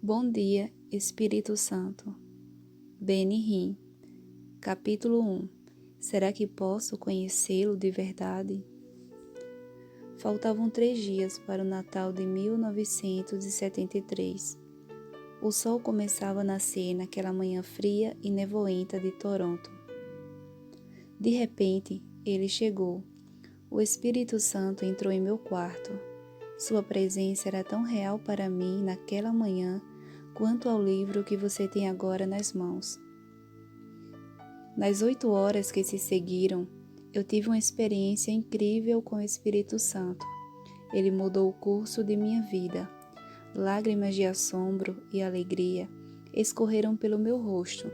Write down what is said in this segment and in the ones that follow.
Bom dia, Espírito Santo. Beni Hinn, capítulo 1. Será que posso conhecê-lo de verdade? Faltavam 3 dias para o Natal de 1973. O sol começava a nascer naquela manhã fria e nevoenta de Toronto. De repente, ele chegou. O Espírito Santo entrou em meu quarto. Sua presença era tão real para mim naquela manhã quanto ao livro que você tem agora nas mãos. Nas 8 horas que se seguiram, eu tive uma experiência incrível com o Espírito Santo. Ele mudou o curso de minha vida. Lágrimas de assombro e alegria escorreram pelo meu rosto.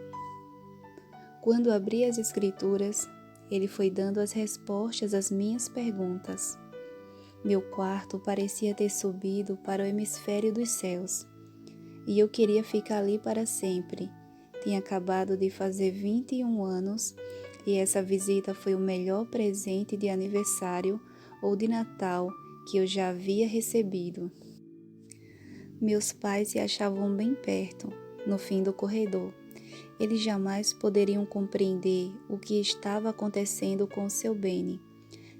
Quando abri as Escrituras, ele foi dando as respostas às minhas perguntas. Meu quarto parecia ter subido para o hemisfério dos céus, e eu queria ficar ali para sempre. Tinha acabado de fazer 21 anos e essa visita foi o melhor presente de aniversário ou de Natal que eu já havia recebido. Meus pais se achavam bem perto, no fim do corredor. Eles jamais poderiam compreender o que estava acontecendo com o seu Beni.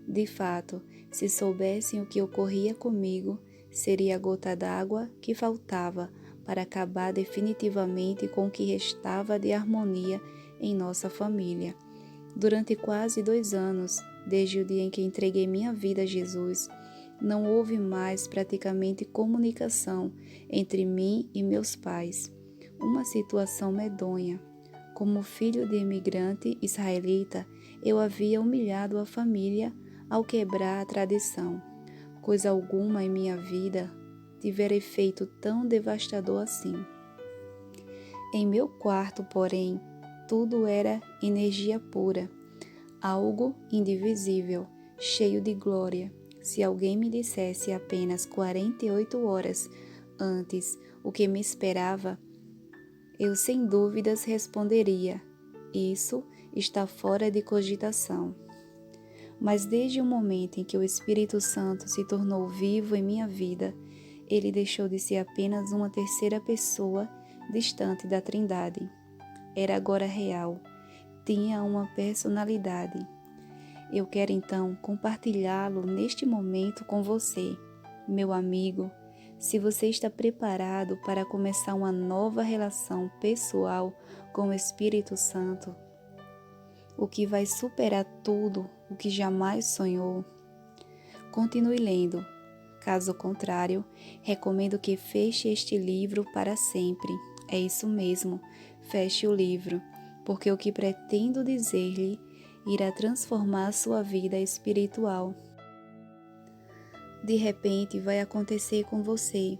De fato, se soubessem o que ocorria comigo, seria a gota d'água que faltava para acabar definitivamente com o que restava de harmonia em nossa família. Durante quase 2 anos, desde o dia em que entreguei minha vida a Jesus, não houve mais praticamente comunicação entre mim e meus pais. Uma situação medonha. Como filho de imigrante israelita, eu havia humilhado a família ao quebrar a tradição. Coisa alguma em minha vida tivera efeito tão devastador assim. Em meu quarto, porém, tudo era energia pura, algo indivisível, cheio de glória. Se alguém me dissesse apenas 48 horas antes o que me esperava, eu sem dúvidas responderia: isso está fora de cogitação. Mas desde o momento em que o Espírito Santo se tornou vivo em minha vida, ele deixou de ser apenas uma terceira pessoa distante da Trindade. Era agora real, tinha uma personalidade. Eu quero então compartilhá-lo neste momento com você, meu amigo. Se você está preparado para começar uma nova relação pessoal com o Espírito Santo, o que vai superar tudo o que jamais sonhou, continue lendo. Caso contrário, recomendo que feche este livro para sempre. É isso mesmo, feche o livro, porque o que pretendo dizer-lhe irá transformar sua vida espiritual. De repente vai acontecer com você.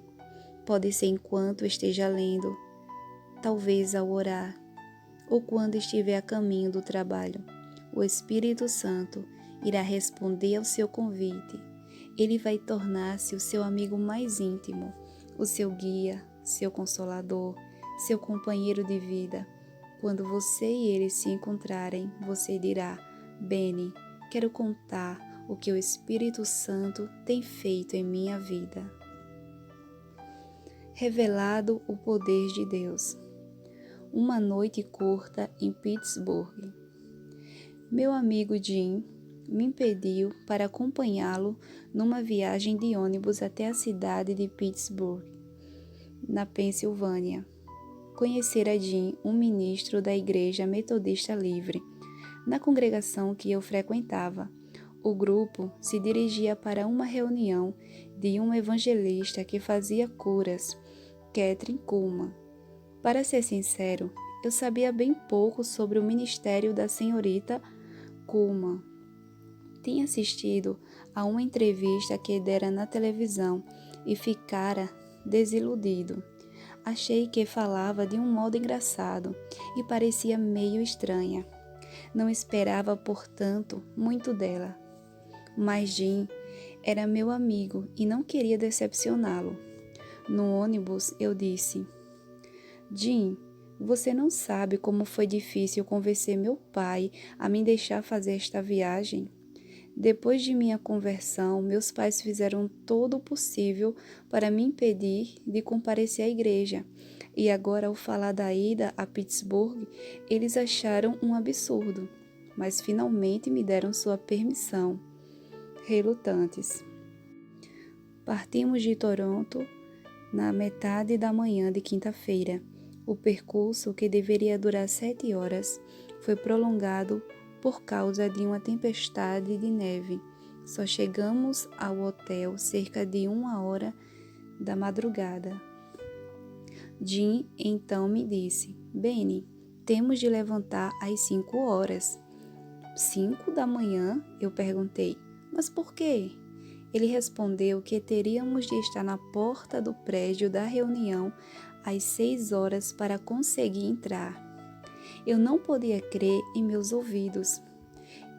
Pode ser enquanto esteja lendo, talvez ao orar, ou quando estiver a caminho do trabalho. O Espírito Santo irá responder ao seu convite. Ele vai tornar-se o seu amigo mais íntimo, o seu guia, seu consolador, seu companheiro de vida. Quando você e ele se encontrarem, você dirá: Beni, quero contar o que o Espírito Santo tem feito em minha vida. Revelado o poder de Deus. Uma noite curta em Pittsburgh. Meu amigo Jim me impediu para acompanhá-lo numa viagem de ônibus até a cidade de Pittsburgh, na Pensilvânia. Conhecera Jim, um ministro da Igreja Metodista Livre, na congregação que eu frequentava. O grupo se dirigia para uma reunião de um evangelista que fazia curas, Kathryn Kuhlman. Para ser sincero, eu sabia bem pouco sobre o ministério da senhorita Kuhlman. Tinha assistido a uma entrevista que dera na televisão e ficara desiludido. Achei que falava de um modo engraçado e parecia meio estranha. Não esperava, portanto, muito dela. Mas Jim era meu amigo e não queria decepcioná-lo. No ônibus eu disse: Jim, você não sabe como foi difícil convencer meu pai a me deixar fazer esta viagem. Depois de minha conversão, meus pais fizeram todo o possível para me impedir de comparecer à igreja. E agora, ao falar da ida a Pittsburgh, eles acharam um absurdo, mas finalmente me deram sua permissão, relutantes. Partimos de Toronto na metade da manhã de quinta-feira. O percurso, que deveria durar 7 horas, foi prolongado por causa de uma tempestade de neve. Só chegamos ao hotel cerca de 1 hora da madrugada. Jim então me disse: Benny, temos de levantar às 5 horas. 5 da manhã? Eu perguntei. Mas por quê? Ele respondeu que teríamos de estar na porta do prédio da reunião às 6 horas para conseguir entrar. Eu não podia crer em meus ouvidos.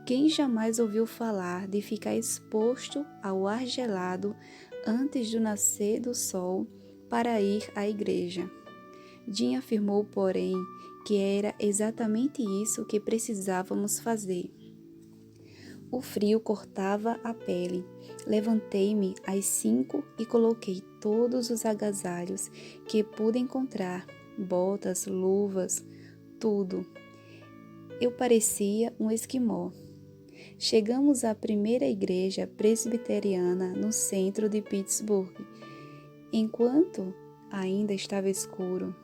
Quem jamais ouviu falar de ficar exposto ao ar gelado antes do nascer do sol para ir à igreja? Jim afirmou, porém, que era exatamente isso que precisávamos fazer. O frio cortava a pele. Levantei-me às 5 e coloquei todos os agasalhos que pude encontrar, botas, luvas, tudo. Eu parecia um esquimó. Chegamos à primeira igreja presbiteriana no centro de Pittsburgh, enquanto ainda estava escuro.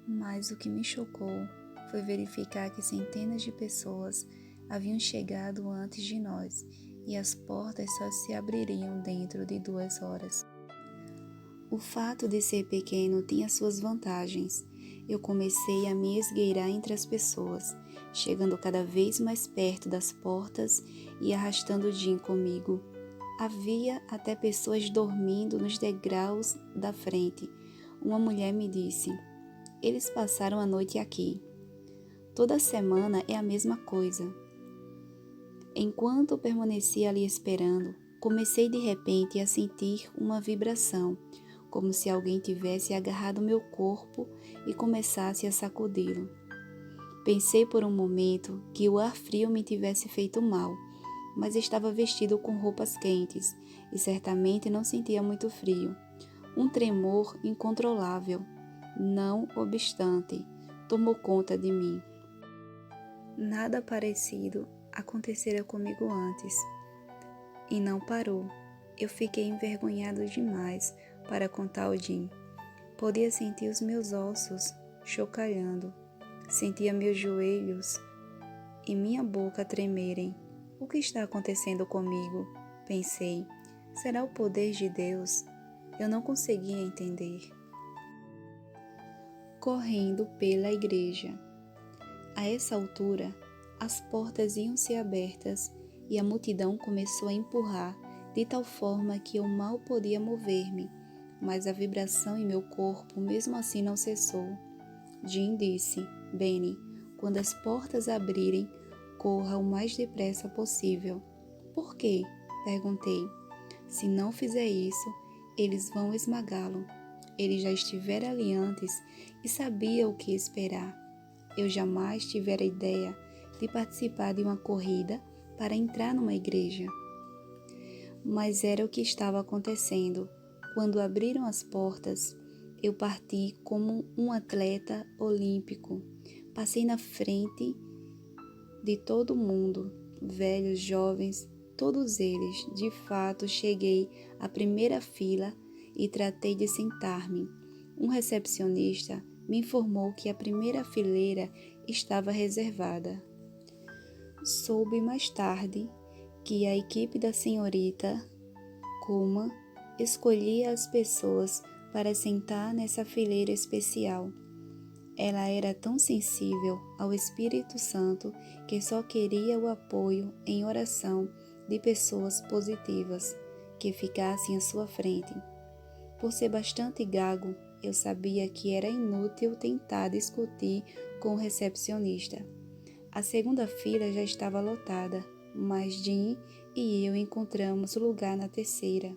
Mas o que me chocou foi verificar que centenas de pessoas haviam chegado antes de nós e as portas só se abririam dentro de 2 horas. O fato de ser pequeno tinha suas vantagens. Eu comecei a me esgueirar entre as pessoas, chegando cada vez mais perto das portas e arrastando Jim comigo. Havia até pessoas dormindo nos degraus da frente. Uma mulher me disse: eles passaram a noite aqui. Toda semana é a mesma coisa. Enquanto permanecia ali esperando, comecei de repente a sentir uma vibração, como se alguém tivesse agarrado meu corpo e começasse a sacudi-lo. Pensei por um momento que o ar frio me tivesse feito mal, mas estava vestido com roupas quentes e certamente não sentia muito frio. Um tremor incontrolável, não obstante, tomou conta de mim. Nada parecido acontecera comigo antes. E não parou. Eu fiquei envergonhado demais para contar ao Jim. Podia sentir os meus ossos chocalhando. Sentia meus joelhos e minha boca tremerem. O que está acontecendo comigo? Pensei. Será o poder de Deus? Eu não conseguia entender. Correndo pela igreja. A essa altura, as portas iam ser abertas e a multidão começou a empurrar de tal forma que eu mal podia mover-me, mas a vibração em meu corpo mesmo assim não cessou. Jim disse: Benny, quando as portas abrirem, corra o mais depressa possível. Por quê? Perguntei. Se não fizer isso, eles vão esmagá-lo. Ele já estivera ali antes e sabia o que esperar. Eu jamais tivera ideia de participar de uma corrida para entrar numa igreja. Mas era o que estava acontecendo. Quando abriram as portas, eu parti como um atleta olímpico. Passei na frente de todo mundo, velhos, jovens, todos eles. De fato, cheguei à primeira fila e tratei de sentar-me. Um recepcionista me informou que a primeira fileira estava reservada. Soube mais tarde que a equipe da senhorita Kuma escolhia as pessoas para sentar nessa fileira especial. Ela era tão sensível ao Espírito Santo que só queria o apoio em oração de pessoas positivas que ficassem à sua frente. Por ser bastante gago, eu sabia que era inútil tentar discutir com o recepcionista. A segunda fila já estava lotada, mas Jim e eu encontramos lugar na terceira.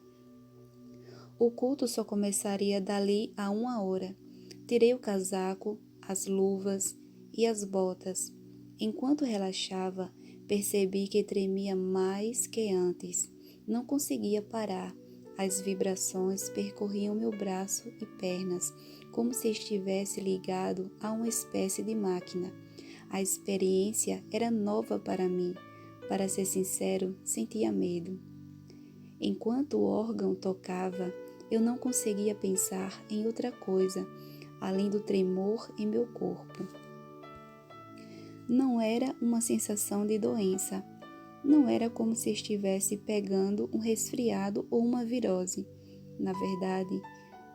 O culto só começaria dali a 1 hora. Tirei o casaco, as luvas e as botas. Enquanto relaxava, percebi que tremia mais que antes. Não conseguia parar. As vibrações percorriam meu braço e pernas, como se estivesse ligado a uma espécie de máquina. A experiência era nova para mim. Para ser sincero, sentia medo. Enquanto o órgão tocava, eu não conseguia pensar em outra coisa, além do tremor em meu corpo. Não era uma sensação de doença. Não era como se estivesse pegando um resfriado ou uma virose. Na verdade,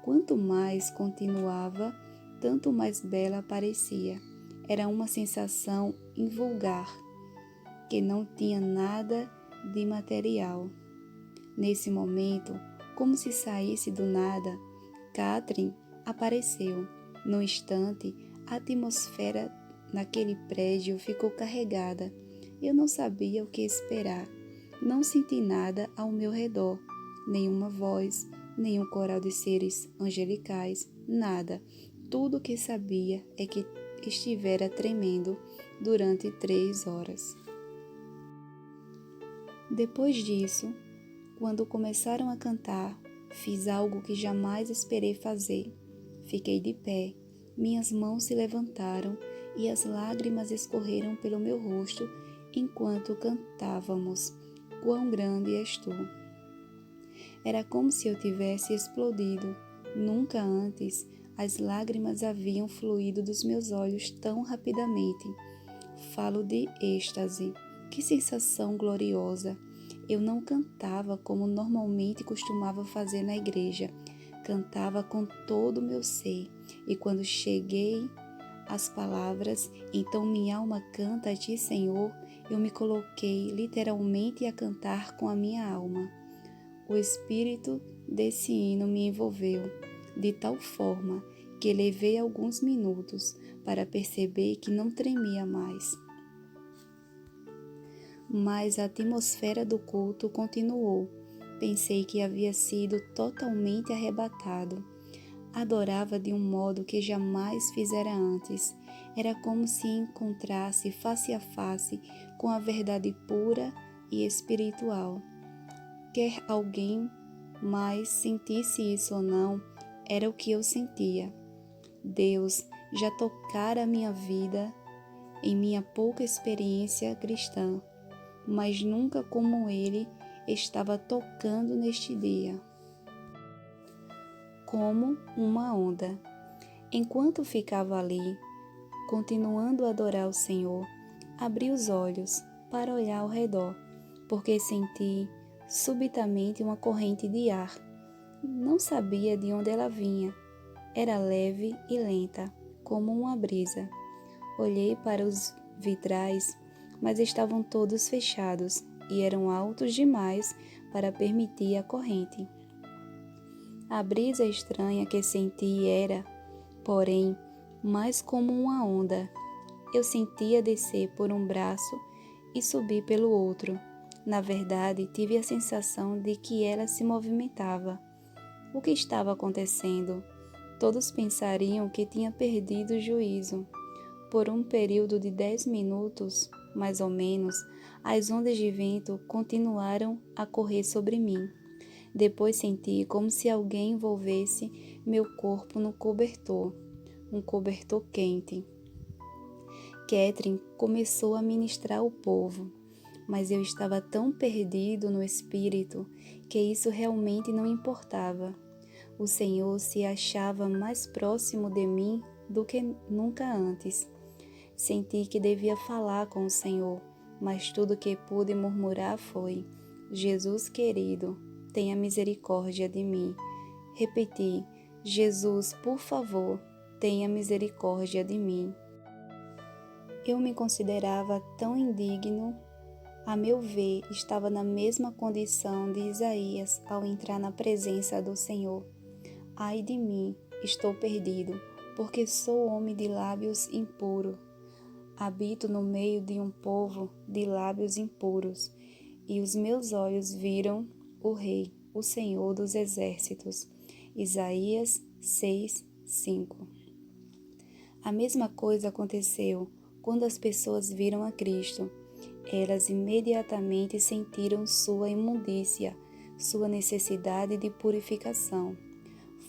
quanto mais continuava, tanto mais bela parecia. Era uma sensação invulgar, que não tinha nada de material. Nesse momento, como se saísse do nada, Catherine apareceu. No instante, a atmosfera naquele prédio ficou carregada. Eu não sabia o que esperar. Não senti nada ao meu redor, nenhuma voz, nenhum coral de seres angelicais, nada. Tudo o que sabia é que estivera tremendo durante 3 horas. Depois disso, quando começaram a cantar, fiz algo que jamais esperei fazer. Fiquei de pé, minhas mãos se levantaram e as lágrimas escorreram pelo meu rosto enquanto cantávamos "Quão grande és tu". Era como se eu tivesse explodido. Nunca antes as lágrimas haviam fluído dos meus olhos tão rapidamente. Falo de êxtase. Que sensação gloriosa! Eu não cantava como normalmente costumava fazer na igreja. Cantava com todo o meu ser. E quando cheguei às palavras, então minha alma canta a ti, Senhor, eu me coloquei literalmente a cantar com a minha alma. O espírito desse hino me envolveu, de tal forma que levei alguns minutos para perceber que não tremia mais. Mas a atmosfera do culto continuou. Pensei que havia sido totalmente arrebatado. Adorava de um modo que jamais fizera antes. Era como se encontrasse face a face com a verdade pura e espiritual. Quer alguém mais sentisse isso ou não, era o que eu sentia. Deus já tocara a minha vida em minha pouca experiência cristã, mas nunca como Ele estava tocando neste dia. Como uma onda. Enquanto ficava ali, continuando a adorar o Senhor, abri os olhos para olhar ao redor, porque senti subitamente uma corrente de ar. Não sabia de onde ela vinha. Era leve e lenta, como uma brisa. Olhei para os vitrais, mas estavam todos fechados e eram altos demais para permitir a corrente. A brisa estranha que senti era, porém, mais como uma onda. Eu sentia descer por um braço e subir pelo outro. Na verdade, tive a sensação de que ela se movimentava. O que estava acontecendo? Todos pensariam que tinha perdido o juízo. Por um período de 10 minutos, mais ou menos, as ondas de vento continuaram a correr sobre mim. Depois senti como se alguém envolvesse meu corpo no cobertor, um cobertor quente. Catherine começou a ministrar ao povo, mas eu estava tão perdido no espírito que isso realmente não importava. O Senhor se achava mais próximo de mim do que nunca antes. Senti que devia falar com o Senhor, mas tudo que pude murmurar foi: Jesus querido, tenha misericórdia de mim. Repeti: Jesus, por favor, tenha misericórdia de mim. Eu me considerava tão indigno. A meu ver, estava na mesma condição de Isaías ao entrar na presença do Senhor. Ai de mim, estou perdido, porque sou homem de lábios impuros. Habito no meio de um povo de lábios impuros, e os meus olhos viram o Rei, o Senhor dos Exércitos. Isaías 6:5. A mesma coisa aconteceu quando as pessoas viram a Cristo. Elas imediatamente sentiram sua imundícia, sua necessidade de purificação.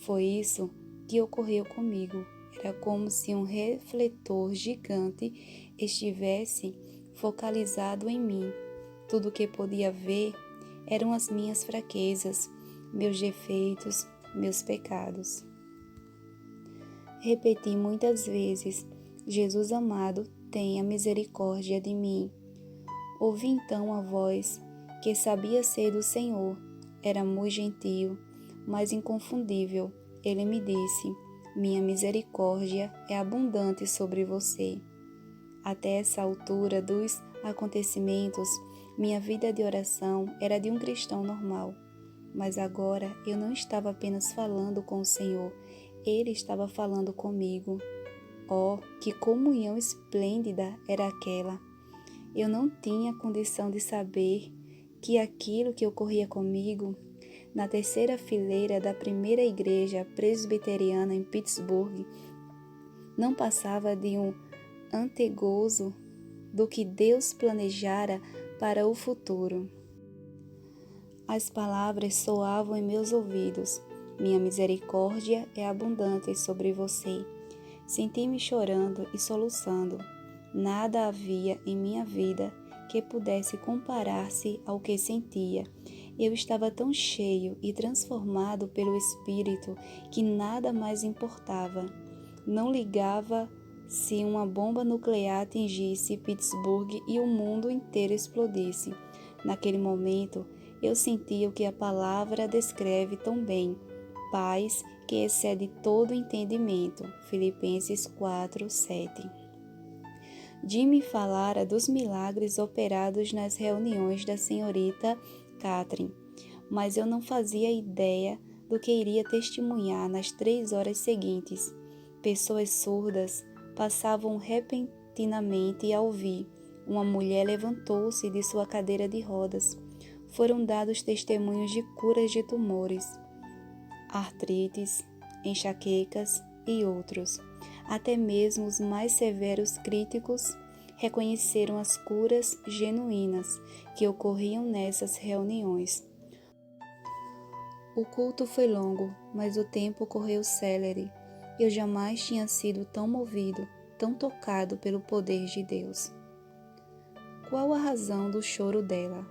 Foi isso que ocorreu comigo. Era como se um refletor gigante estivesse focalizado em mim. Tudo o que podia ver eram as minhas fraquezas, meus defeitos, meus pecados. Repeti muitas vezes: Jesus amado, tenha misericórdia de mim. Ouvi então a voz, que sabia ser do Senhor. Era muito gentil, mas inconfundível. Ele me disse: minha misericórdia é abundante sobre você. Até essa altura dos acontecimentos, minha vida de oração era de um cristão normal. Mas agora eu não estava apenas falando com o Senhor, Ele estava falando comigo. Oh, que comunhão esplêndida era aquela! Eu não tinha condição de saber que aquilo que ocorria comigo, na terceira fileira da primeira igreja presbiteriana em Pittsburgh, não passava de um antegozo do que Deus planejara para o futuro. As palavras soavam em meus ouvidos: minha misericórdia é abundante sobre você. Senti-me chorando e soluçando. Nada havia em minha vida que pudesse comparar-se ao que sentia. Eu estava tão cheio e transformado pelo Espírito que nada mais importava. Não ligava se uma bomba nuclear atingisse Pittsburgh e o mundo inteiro explodisse. Naquele momento, eu sentia o que a palavra descreve tão bem: paz que excede todo entendimento. Filipenses 4:7. Jimmy falara dos milagres operados nas reuniões da senhorita Catherine, mas eu não fazia ideia do que iria testemunhar nas 3 horas seguintes. Pessoas surdas passavam repentinamente a ouvir. Uma mulher levantou-se de sua cadeira de rodas. Foram dados testemunhos de curas de tumores, artrites, enxaquecas e outros. Até mesmo os mais severos críticos reconheceram as curas genuínas que ocorriam nessas reuniões. O culto foi longo, mas o tempo correu célere. Eu jamais tinha sido tão movido, tão tocado pelo poder de Deus. Qual a razão do choro dela?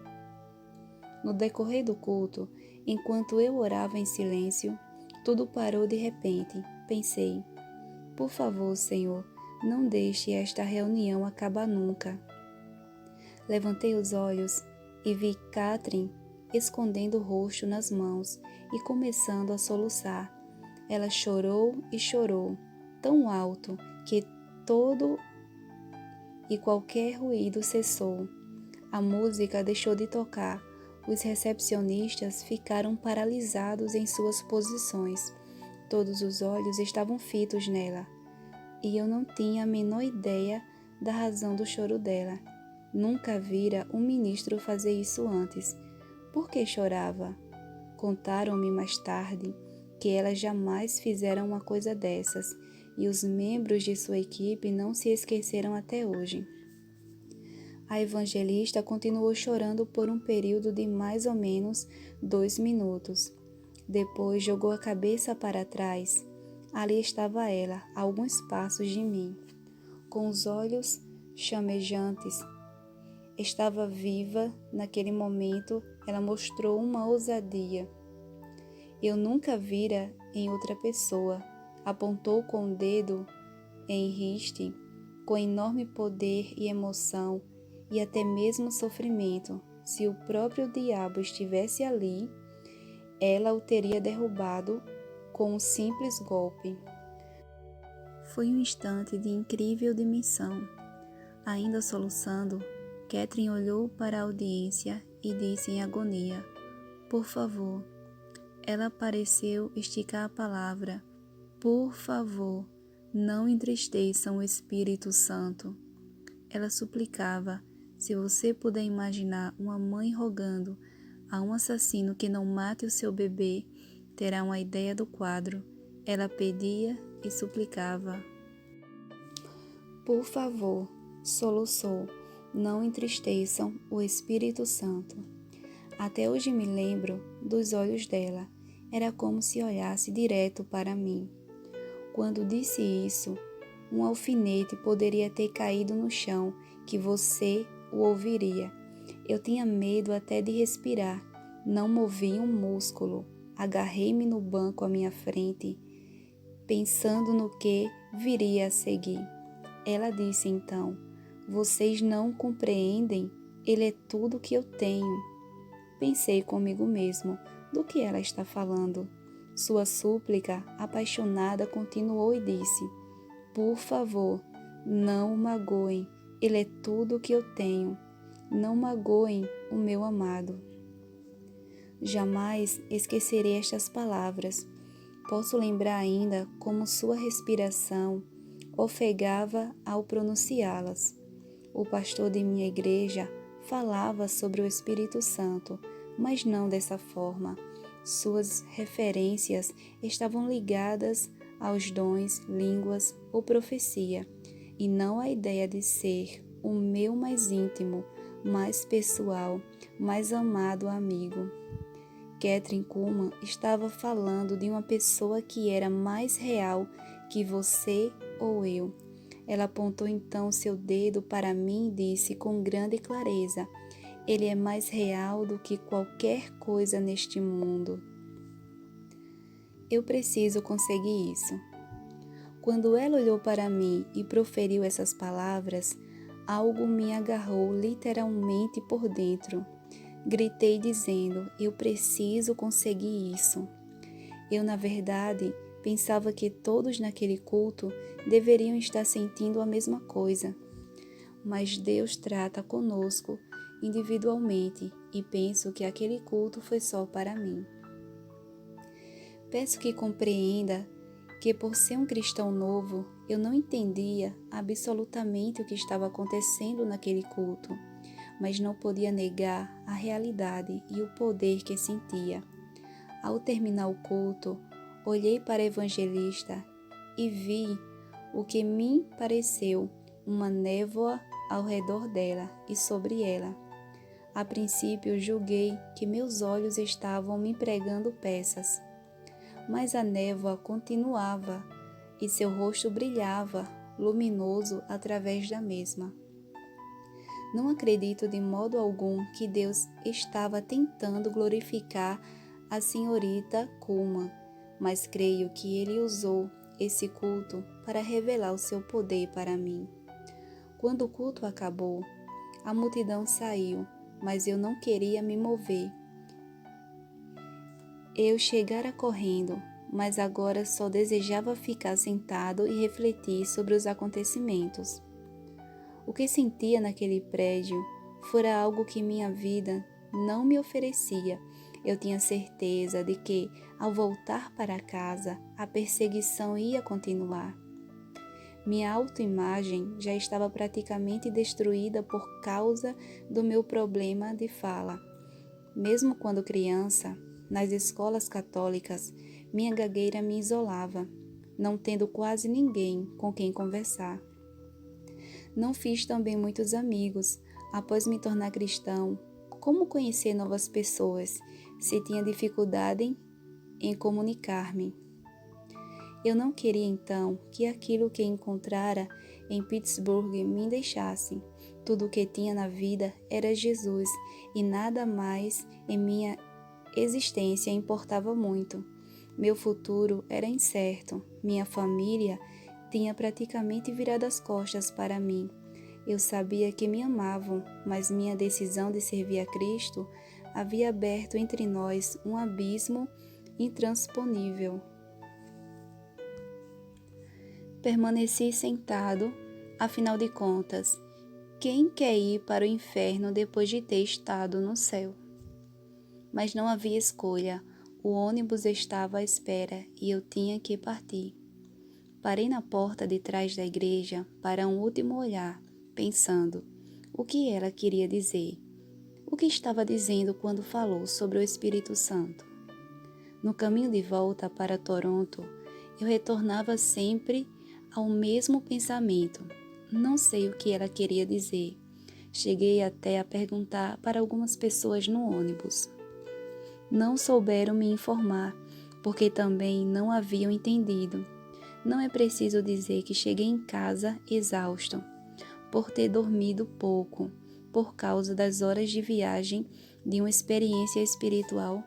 No decorrer do culto, enquanto eu orava em silêncio, tudo parou de repente. Pensei: por favor, Senhor, não deixe esta reunião acabar nunca. Levantei os olhos e vi Catherine escondendo o rosto nas mãos e começando a soluçar. Ela chorou e chorou, tão alto que todo e qualquer ruído cessou. A música deixou de tocar. Os recepcionistas ficaram paralisados em suas posições. Todos os olhos estavam fitos nela, e eu não tinha a menor ideia da razão do choro dela. Nunca vira um ministro fazer isso antes. Por que chorava? Contaram-me mais tarde que elas jamais fizeram uma coisa dessas, e os membros de sua equipe não se esqueceram até hoje. A evangelista continuou chorando por um período de mais ou menos 2 minutos. Depois jogou a cabeça para trás. Ali estava ela, a alguns passos de mim, com os olhos chamejantes. Estava viva naquele momento. Ela mostrou uma ousadia. Eu nunca vira em outra pessoa. Apontou com o dedo em Riste, com enorme poder e emoção, e até mesmo sofrimento. Se o próprio diabo estivesse ali, ela o teria derrubado com um simples golpe. Foi um instante de incrível dimensão. Ainda soluçando, Catherine olhou para a audiência e disse em agonia: por favor. Ela pareceu esticar a palavra: por favor, não entristeçam o Espírito Santo. Ela suplicava: se você puder imaginar uma mãe rogando a um assassino que não mate o seu bebê, terá uma ideia do quadro. Ela pedia e suplicava. Por favor, soluçou. Não entristeçam o Espírito Santo. Até hoje me lembro dos olhos dela. Era como se olhasse direto para mim. Quando disse isso, um alfinete poderia ter caído no chão, que você o ouviria. Eu tinha medo até de respirar. Não movi um músculo. Agarrei-me no banco à minha frente, pensando no que viria a seguir. Ela disse então: "Vocês não compreendem? Ele é tudo que eu tenho." Pensei comigo mesmo: do que ela está falando? Sua súplica apaixonada continuou e disse: "Por favor, não o magoem. Ele é tudo o que eu tenho. Não magoem o meu amado." Jamais esquecerei estas palavras. Posso lembrar ainda como sua respiração ofegava ao pronunciá-las. O pastor de minha igreja falava sobre o Espírito Santo, mas não dessa forma. Suas referências estavam ligadas aos dons, línguas ou profecia, e não à ideia de ser o meu mais íntimo, mais pessoal, mais amado amigo. Kathryn Kuhlman estava falando de uma pessoa que era mais real que você ou eu. Ela apontou então seu dedo para mim e disse com grande clareza: "Ele é mais real do que qualquer coisa neste mundo." Eu preciso conseguir isso. Quando ela olhou para mim e proferiu essas palavras, algo me agarrou literalmente por dentro. Gritei dizendo: "Eu preciso conseguir isso." Eu, na verdade, pensava que todos naquele culto deveriam estar sentindo a mesma coisa. Mas Deus trata conosco individualmente e penso que aquele culto foi só para mim. Peço que compreenda que, por ser um cristão novo, eu não entendia absolutamente o que estava acontecendo naquele culto, mas não podia negar a realidade e o poder que sentia. Ao terminar o culto, olhei para a evangelista e vi o que me pareceu uma névoa ao redor dela e sobre ela. A princípio, julguei que meus olhos estavam me pregando peças, mas a névoa continuava e seu rosto brilhava, luminoso através da mesma. Não acredito de modo algum que Deus estava tentando glorificar a senhorita Kuhlman, mas creio que Ele usou esse culto para revelar o seu poder para mim. Quando o culto acabou, a multidão saiu, mas eu não queria me mover. Eu chegara correndo, mas agora só desejava ficar sentado e refletir sobre os acontecimentos. O que sentia naquele prédio fora algo que minha vida não me oferecia. Eu tinha certeza de que, ao voltar para casa, a perseguição ia continuar. Minha autoimagem já estava praticamente destruída por causa do meu problema de fala. Mesmo quando criança, nas escolas católicas, minha gagueira me isolava, não tendo quase ninguém com quem conversar. Não fiz também muitos amigos. Após me tornar cristão, como conhecer novas pessoas se tinha dificuldade em comunicar-me? Eu não queria então que aquilo que encontrara em Pittsburgh me deixasse. Tudo o que tinha na vida era Jesus e nada mais em minha existência importava muito. Meu futuro era incerto. Minha família tinha praticamente virado as costas para mim. Eu sabia que me amavam, mas minha decisão de servir a Cristo havia aberto entre nós um abismo intransponível. Permaneci sentado, afinal de contas, quem quer ir para o inferno depois de ter estado no céu? Mas não havia escolha, o ônibus estava à espera e eu tinha que partir. Parei na porta de trás da igreja para um último olhar, pensando, o que ela queria dizer? O que estava dizendo quando falou sobre o Espírito Santo? No caminho de volta para Toronto, eu retornava sempre ao mesmo pensamento. Não sei o que ela queria dizer. Cheguei até a perguntar para algumas pessoas no ônibus. Não souberam me informar, porque também não haviam entendido. Não é preciso dizer que cheguei em casa exausto, por ter dormido pouco, por causa das horas de viagem de uma experiência espiritual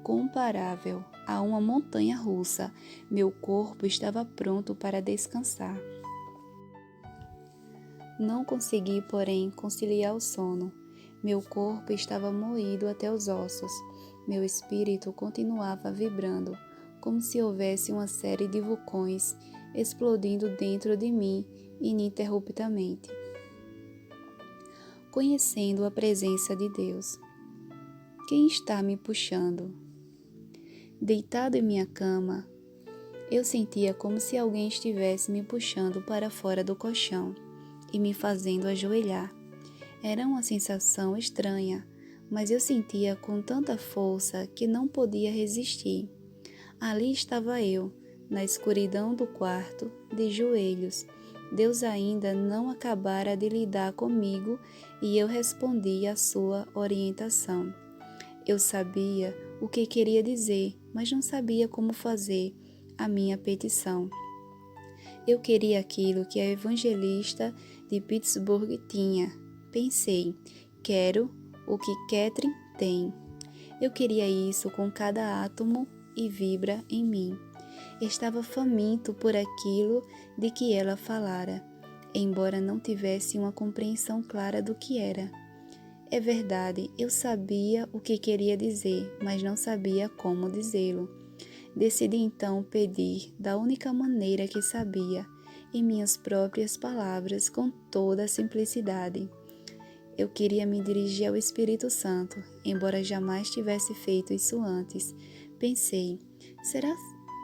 comparável a uma montanha russa. Meu corpo estava pronto para descansar. Não consegui, porém, conciliar o sono. Meu corpo estava moído até os ossos. Meu espírito continuava vibrando, como se houvesse uma série de vulcões explodindo dentro de mim ininterruptamente. Conhecendo a presença de Deus. Quem está me puxando? Deitado em minha cama, eu sentia como se alguém estivesse me puxando para fora do colchão e me fazendo ajoelhar. Era uma sensação estranha, mas eu sentia com tanta força que não podia resistir. Ali estava eu, na escuridão do quarto, de joelhos. Deus ainda não acabara de lidar comigo e eu respondi à sua orientação. Eu sabia o que queria dizer, mas não sabia como fazer a minha petição. Eu queria aquilo que a evangelista de Pittsburgh tinha. Pensei, quero o que Catherine tem. Eu queria isso com cada átomo e vibra em mim. Estava faminto por aquilo de que ela falara, embora não tivesse uma compreensão clara do que era. É verdade, eu sabia o que queria dizer, mas não sabia como dizê-lo. Decidi então pedir da única maneira que sabia, em minhas próprias palavras, com toda a simplicidade. Eu queria me dirigir ao Espírito Santo, embora jamais tivesse feito isso antes. Pensei, será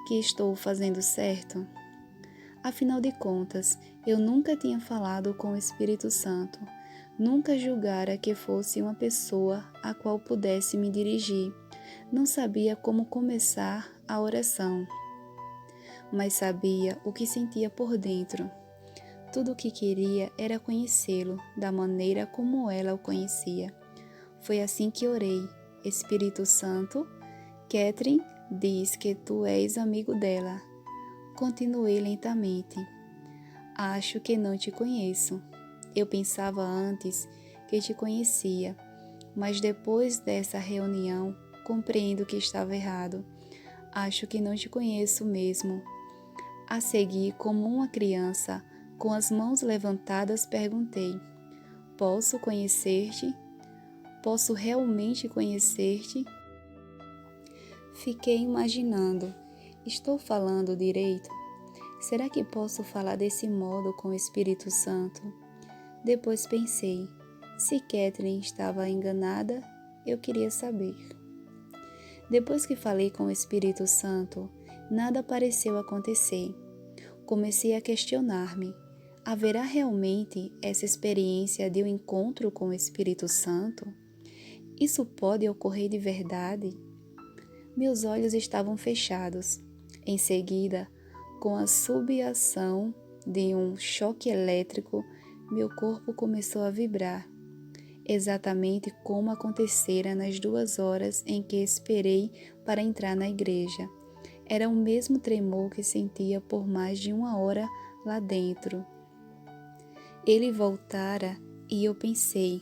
que estou fazendo certo? Afinal de contas, eu nunca tinha falado com o Espírito Santo. Nunca julgara que fosse uma pessoa a qual pudesse me dirigir. Não sabia como começar a oração, mas sabia o que sentia por dentro. Tudo o que queria era conhecê-lo da maneira como ela o conhecia. Foi assim que orei. Espírito Santo, Catherine diz que tu és amigo dela. Continuei lentamente. Acho que não te conheço. Eu pensava antes que te conhecia, mas depois dessa reunião compreendo que estava errado. Acho que não te conheço mesmo. A seguir, como uma criança, com as mãos levantadas, perguntei: posso conhecer-te? Posso realmente conhecer-te? Fiquei imaginando: estou falando direito? Será que posso falar desse modo com o Espírito Santo? Depois pensei, se Catherine estava enganada, eu queria saber. Depois que falei com o Espírito Santo, nada pareceu acontecer. Comecei a questionar-me, haverá realmente essa experiência de um encontro com o Espírito Santo? Isso pode ocorrer de verdade? Meus olhos estavam fechados. Em seguida, com a subação de um choque elétrico, meu corpo começou a vibrar, exatamente como acontecera nas 2 horas em que esperei para entrar na igreja. Era o mesmo tremor que sentia por mais de 1 hora lá dentro. Ele voltara e eu pensei,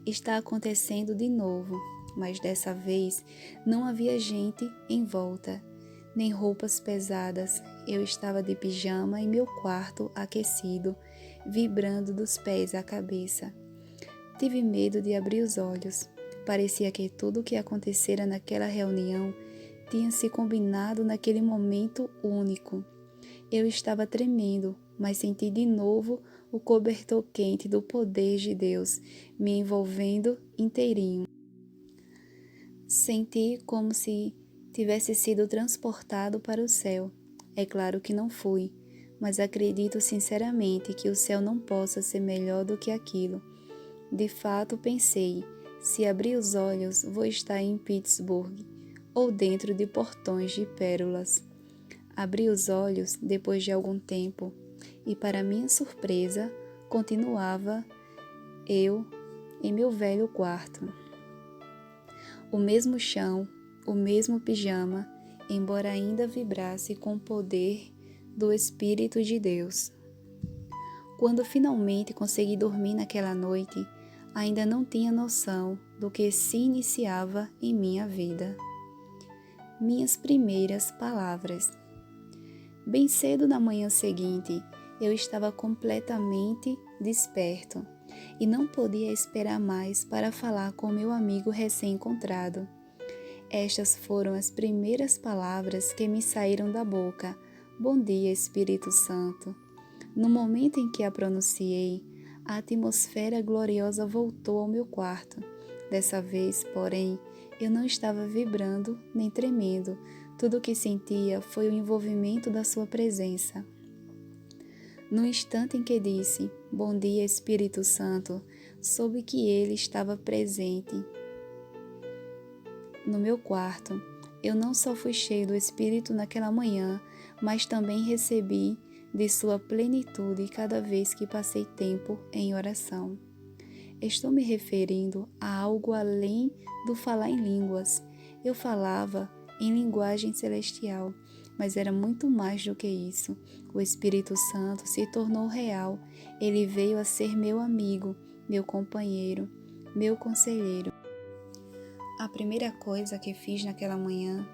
está acontecendo de novo, mas dessa vez não havia gente em volta, nem roupas pesadas. Eu estava de pijama em meu quarto aquecido, vibrando dos pés à cabeça. Tive medo de abrir os olhos. Parecia que tudo o que acontecera naquela reunião tinha se combinado naquele momento único. Eu estava tremendo, mas senti de novo o cobertor quente do poder de Deus me envolvendo inteirinho. Senti como se tivesse sido transportado para o céu. É claro que não fui, mas acredito sinceramente que o céu não possa ser melhor do que aquilo. De fato, pensei, se abrir os olhos, vou estar em Pittsburgh ou dentro de portões de pérolas. Abri os olhos depois de algum tempo e, para minha surpresa, continuava Eu, em meu velho quarto. O mesmo chão, o mesmo pijama, embora ainda vibrasse com o poder do Espírito de Deus. Quando finalmente consegui dormir naquela noite, ainda não tinha noção do que se iniciava em minha vida. Minhas primeiras palavras. Bem cedo na manhã seguinte, eu estava completamente desperto e não podia esperar mais para falar com meu amigo recém-encontrado. Estas foram as primeiras palavras que me saíram da boca. Bom dia, Espírito Santo. No momento em que a pronunciei, a atmosfera gloriosa voltou ao meu quarto. Dessa vez, porém, eu não estava vibrando nem tremendo. Tudo o que sentia foi o envolvimento da sua presença. No instante em que disse, bom dia, Espírito Santo, soube que ele estava presente no meu quarto. Eu não só fui cheio do Espírito naquela manhã, mas também recebi de sua plenitude cada vez que passei tempo em oração. Estou me referindo a algo além do falar em línguas. Eu falava em linguagem celestial, mas era muito mais do que isso. O Espírito Santo se tornou real. Ele veio a ser meu amigo, meu companheiro, meu conselheiro. A primeira coisa que fiz naquela manhã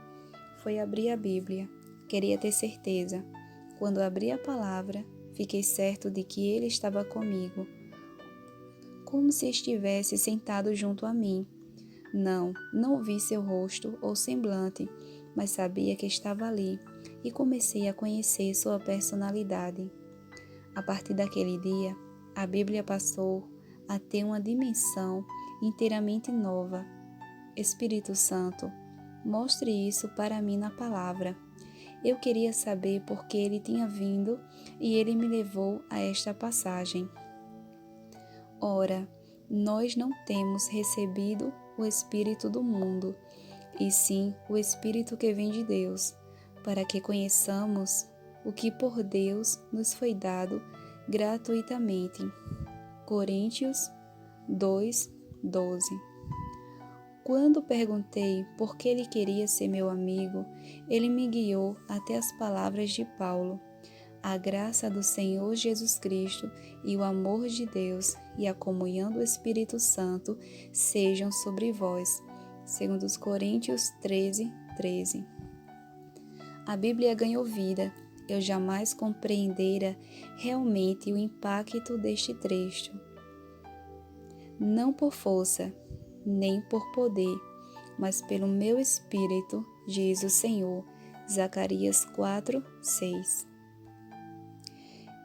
foi abrir a Bíblia. Queria ter certeza. Quando abri a palavra, fiquei certo de que ele estava comigo, como se estivesse sentado junto a mim. Não vi seu rosto ou semblante, mas sabia que estava ali e comecei a conhecer sua personalidade. A partir daquele dia, a Bíblia passou a ter uma dimensão inteiramente nova. Espírito Santo, mostre isso para mim na palavra. Eu queria saber por que ele tinha vindo e ele me levou a esta passagem. Ora, nós não temos recebido o Espírito do mundo, e sim o Espírito que vem de Deus, para que conheçamos o que por Deus nos foi dado gratuitamente. Coríntios 2:12. Quando perguntei por que ele queria ser meu amigo, ele me guiou até as palavras de Paulo. A graça do Senhor Jesus Cristo e o amor de Deus e a comunhão do Espírito Santo sejam sobre vós. 2 Coríntios 13:13. A Bíblia ganhou vida. Eu jamais compreendera realmente o impacto deste trecho. Não por força, nem por poder, mas pelo meu Espírito, diz o Senhor. Zacarias 4:6.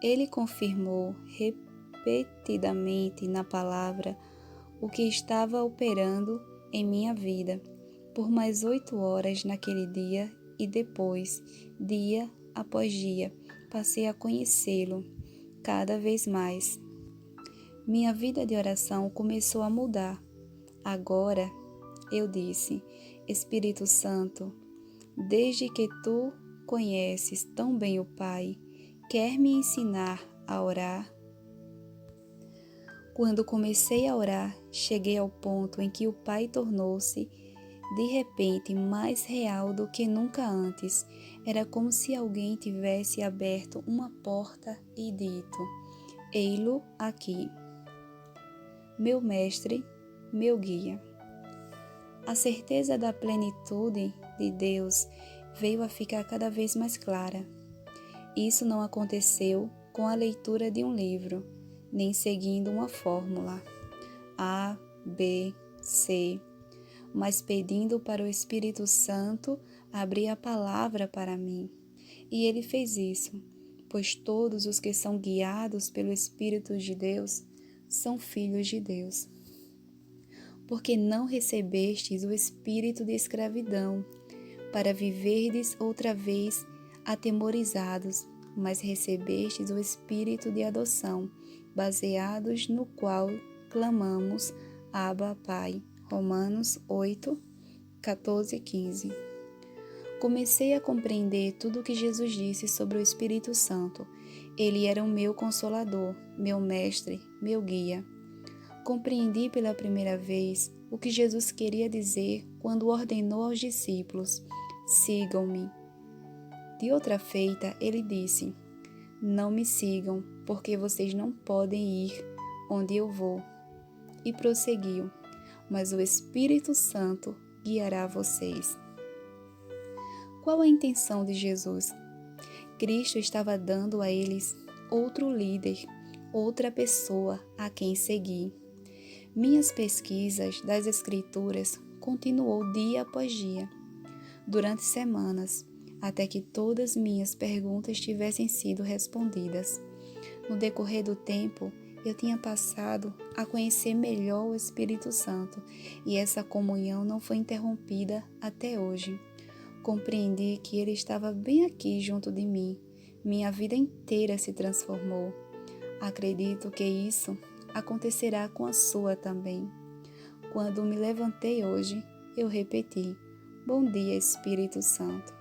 Ele confirmou repetidamente na palavra o que estava operando em minha vida por mais 8 horas naquele dia e depois, dia após dia, passei a conhecê-lo cada vez mais. Minha vida de oração começou a mudar. Agora, eu disse, Espírito Santo, desde que tu conheces tão bem o Pai, quer me ensinar a orar? Quando comecei a orar, cheguei ao ponto em que o Pai tornou-se, de repente, mais real do que nunca antes. Era como se alguém tivesse aberto uma porta e dito, ei-lo aqui. Meu mestre, meu guia. A certeza da plenitude de Deus veio a ficar cada vez mais clara. Isso não aconteceu com a leitura de um livro, nem seguindo uma fórmula A, B, C, mas pedindo para o Espírito Santo abrir a palavra para mim. E ele fez isso, pois todos os que são guiados pelo Espírito de Deus são filhos de Deus. Porque não recebestes o espírito de escravidão, para viverdes outra vez atemorizados, mas recebestes o espírito de adoção, baseados no qual clamamos, Abba, Pai. Romanos 8:14-15. Comecei a compreender tudo o que Jesus disse sobre o Espírito Santo. Ele era o meu consolador, meu mestre, meu guia. compreendi pela primeira vez o que Jesus queria dizer quando ordenou aos discípulos: sigam-me. De outra feita, ele disse: não me sigam, porque vocês não podem ir onde eu vou. E prosseguiu: mas o Espírito Santo guiará vocês. Qual a intenção de Jesus? Cristo estava dando a eles outro líder, outra pessoa a quem seguir. Minhas pesquisas das Escrituras continuou dia após dia, durante semanas, até que todas minhas perguntas tivessem sido respondidas. No decorrer do tempo, eu tinha passado a conhecer melhor o Espírito Santo e essa comunhão não foi interrompida até hoje. Compreendi que ele estava bem aqui junto de mim. Minha vida inteira se transformou. Acredito que isso acontecerá com a sua também. Quando me levantei hoje, eu repeti: bom dia, Espírito Santo.